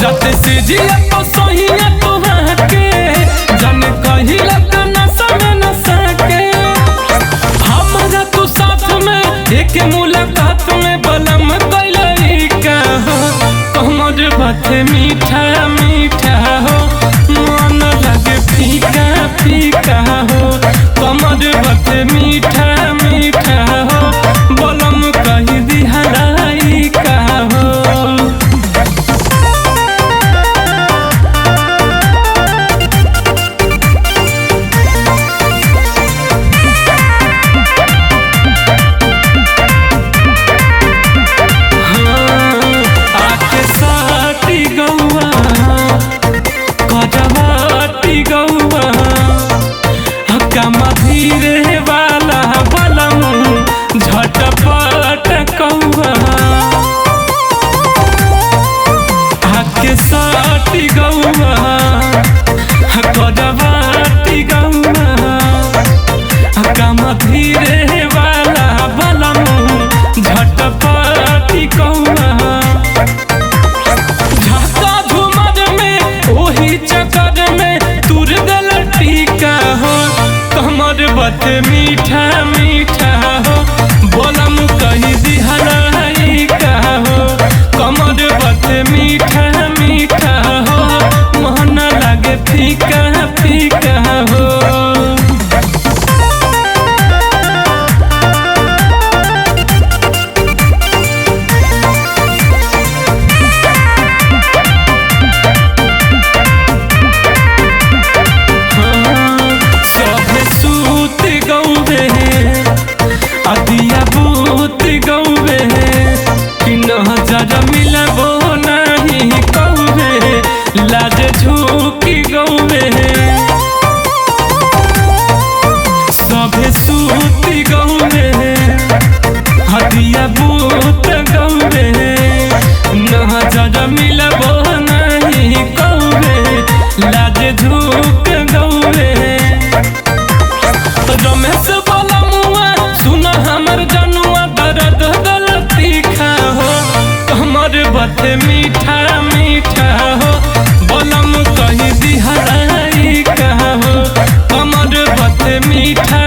जाते से जिया तो सहिया तो के जन कही लगना समय न सके हमारा तू साथ में एक मुलाकात में बलम कैलई का हो कमर बाते मीठा मीठा हो मन लगे फीका फीका हो कमर बाते मीठा मीठा हो बलम कही दिहलाई का हो। धीरे वाला बलम झटपट कौआ आके साटी गौआ कदबाटी गौआ कम धीरे वाला बलम झटपटी कौआ झाका झुमर में ओही चक्कर में तुर दल टीका हो कमर बाते मीठा मीठा हो बोलम कही दिहलाई का हो कमर बाते मीठा मीठा हो मन लागे फीका फीका हो। अदिया बूत गौवे कि नजर मिलबो नहीं कौवे लाज झूकी गौवे सभे सूती गौवे अदिया बूत गौवे नजर मिलबो नहीं कौवे लाज झूक गौवे रमेश हमर जनुआ दर्द गलती खा हो कमर बाते मीठा मीठा हो बलम कही दिहलाई का हो कमर बाते मीठा